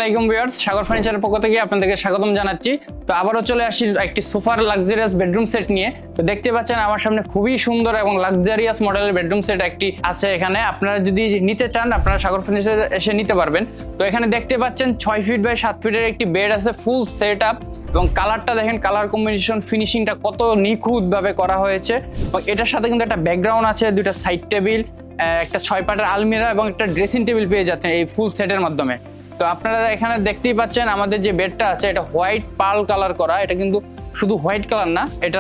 আলাইকুম ভিউয়ার্স, সাগর ফার্নিচারের পক্ষ থেকে আপনাদেরকে স্বাগতম জানাচ্ছি। তো আবারও চলে আসি একটি সোফার লাক্সারিয়াস বেডরুম সেট নিয়ে। তো দেখতে পাচ্ছেন আমার সামনে খুবই সুন্দর এবং লাক্সারিয়াস মডেলের বেডরুম সেট একটি আছে এখানে। আপনারা যদি নিতে চান আপনারা সাগর ফার্নিচার এসে নিতে পারবেন। তো এখানে দেখতে পাচ্ছেন 6 ফিট বাই 7 ফিটের একটি বেড আছে, ফুল সেট আপ এবং কালারটা দেখেন, কালার কম্বিনেশন ফিনিশিংটা কত নিখুঁত ভাবে করা হয়েছে। এবং এটার সাথে কিন্তু একটা ব্যাকগ্রাউন্ড আছে, দুইটা সাইড টেবিল, একটা 6 পাটের আলমিরা এবং একটা ড্রেসিং টেবিল পেয়ে যাচ্ছেন এই ফুল সেটের মাধ্যমে। তো আপনারা এখানে দেখতেই পাচ্ছেন আমাদের যে বেডটা আছে এটা হোয়াইট পার্ল কালার করা। এটা কিন্তু শুধু হোয়াইট কালার না, এটা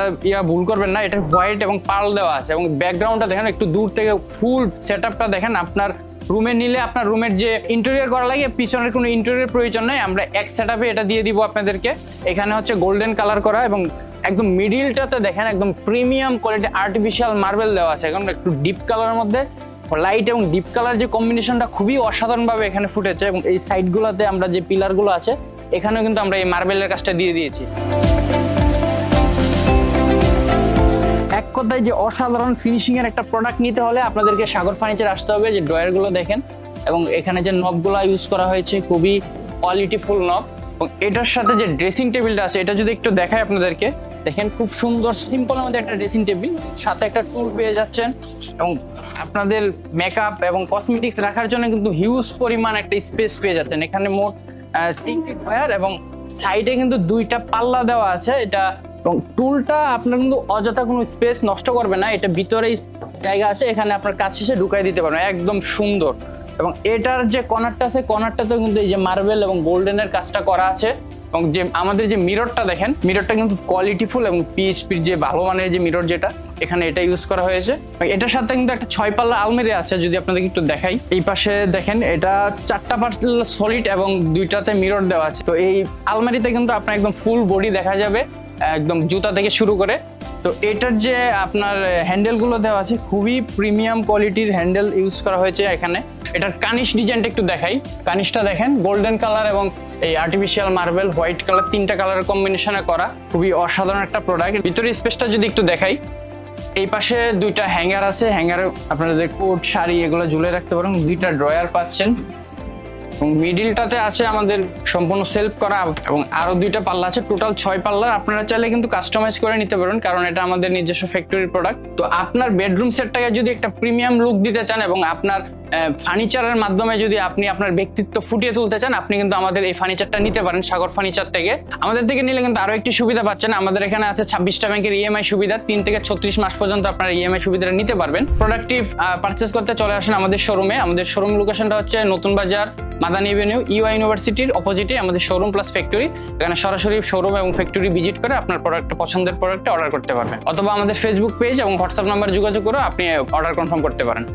ভুল করবেন না, এটা হোয়াইট এবং পার্ল দেওয়া আছে। এবং ব্যাকগ্রাউন্ডটা দেখেন একটু দূর থেকে ফুল সেটআপটা দেখেন। আপনার রুমে নিলে আপনার রুমের যে ইন্টেরিয়র করা লাগে, পিছনের কোনো ইন্টেরিয়র প্রয়োজন নেই, আমরা এক সেটআপে এটা দিয়ে দিব আপনাদেরকে। এখানে হচ্ছে গোল্ডেন কালার করা এবং একদম মিডিলটাতে দেখেন একদম প্রিমিয়াম কোয়ালিটি আর্টিফিশিয়াল মার্বেল দেওয়া আছে। এখন একটু ডিপ কালারের মধ্যে লাইট এবং ডিপ কালার যে কম্বিনেশনটা খুবই অসাধারণভাবে এখানে ফুটেছে। এবং এই সাইডগুলোতে আমরা যে পিলারগুলো আছে এখানেও কিন্তু আমরা এই মার্বেলের কাজটা দিয়ে দিয়েছি। এক কথায় যে অসাধারণ ফিনিশিং এর একটা প্রোডাক্ট নিতে হলে আপনাদেরকে সাগর ফার্নিচার আসতে হবে। যে ড্রয়ারগুলো দেখেন এবং এখানে যে নবগুলো ইউজ করা হয়েছে খুবই কোয়ালিটিফুল নব। এবং এটার সাথে যে ড্রেসিং টেবিলটা আছে এটা যদি একটু দেখাই আপনাদেরকে, দেখেন খুব সুন্দর সিম্পলের মধ্যে একটা ড্রেসিং টেবিল, সাথে একটা টুল পেয়ে যাচ্ছেন। এবং আপনাদের মেকআপ এবং কসমেটিক্স রাখার জন্য কিন্তু হিউজ পরিমাণ একটা স্পেস পেয়ে যাচ্ছেন। এখানে মোট 3টি ড্রয়ার এবং সাইডে কিন্তু 2টা পাল্লা দেওয়া আছে। এটা এবং টুলটা আপনার কিন্তু অযথা কোনো স্পেস নষ্ট করবে না, এটা ভিতরেই জায়গা আছে, এখানে আপনার কাজ শেষে ঢুকাই দিতে পারবেন, একদম সুন্দর। এবং এটার যে কর্নারটা আছে কর্নারটাতেও কিন্তু এই যে মার্বেল এবং গোল্ডেনের কাজটা করা আছে। এবং যে আমাদের যে মিররটা দেখেন, মিররটা কিন্তু কোয়ালিটিফুল এবং পিএইচপির যে ভালো মানের যে মিরর যেটা এখানে এটা ইউজ করা হয়েছে। এটার সাথে কিন্তু একটা 6 পাল্লা আলমিরা আছে, যদি আপনাদের একটু দেখাই। এই পাশে দেখেন এটা 4টা পাল্লা সলিড এবং 2টাতে মিরর দেওয়া আছে। তো এই আলমারিতে কিন্তু আপনার একদম ফুল বডি দেখা যাবে, একদম জুতা থেকে শুরু করে। তো এটার যে আপনার হ্যান্ডেলগুলো দেওয়া আছে খুবই প্রিমিয়াম কোয়ালিটির হ্যান্ডেল ইউজ করা হয়েছে এখানে। এটার কানিশ ডিজাইনটা একটু দেখাই। কানিশটা দেখেন গোল্ডেন কালার এবং এই আর্টিফিশিয়াল মার্বেল হোয়াইট কালার, 3টা কালারের কম্বিনেশনে করা, খুবই অসাধারণ একটা প্রোডাক্ট। ভিতরের স্পেসটা যদি একটু দেখাই, এই পাশে 2টা হ্যাঙ্গার আছে, হ্যাঙ্গারে আপনাদের কোট শাড়ি এগুলো ঝুলে রাখতে পারেন। 2টা ড্রয়ার পাচ্ছেন এবং মিডিলটাতে আছে আমাদের সম্পূর্ণ সেলফ করা এবং আরো 2টা পাল্লা আছে, টোটাল 6 পাল্লা। আপনারা চাইলে কিন্তু কাস্টমাইজ করে নিতে পারেন, কারণ এটা আমাদের নিজস্ব ফ্যাক্টরির প্রোডাক্ট। তো আপনার বেডরুম সেটটাকে যদি একটা প্রিমিয়াম লুক দিতে চান এবং আপনার ফার্নিচারের মাধ্যমে যদি আপনি আপনার ব্যক্তিত্ব ফুটিয়ে তুলতে চান, আপনি কিন্তু আমাদের এই ফার্নিচারটা নিতে পারেন সাগর ফার্নিচার থেকে। আমাদের থেকে নিলে কিন্তু আরো একটি সুবিধা পাচ্ছেন, আমাদের এখানে আছে 26টা ব্যাংকের ইএমআই সুবিধা, 3 থেকে 36 মাস পর্যন্ত আপনারা ইএমআই সুবিধাটা নিতে পারবেন। প্রোডাক্টটি পারচেজ করতে চলে আসেন আমাদের শোরুমে। আমাদের শোরুম লোকেশনটা হচ্ছে নতুন বাজার মাদানী এভিনিউ, ইউআই ইউনিভার্সিটির অপোজিটে আমাদের শোরুম প্লাস ফ্যাক্টরি। এখানে সরাসরি শোরুম এবং ফ্যাক্টরি ভিজিট করে আপনার প্রোডাক্টটা পছন্দের প্রোডাক্টটা অর্ডার করতে পারবেন, অথবা আমাদের ফেসবুক পেজ এবং হোয়াটসঅ্যাপ নাম্বার যোগাযোগ করে আপনি অর্ডার কনফার্ম করতে পারেন।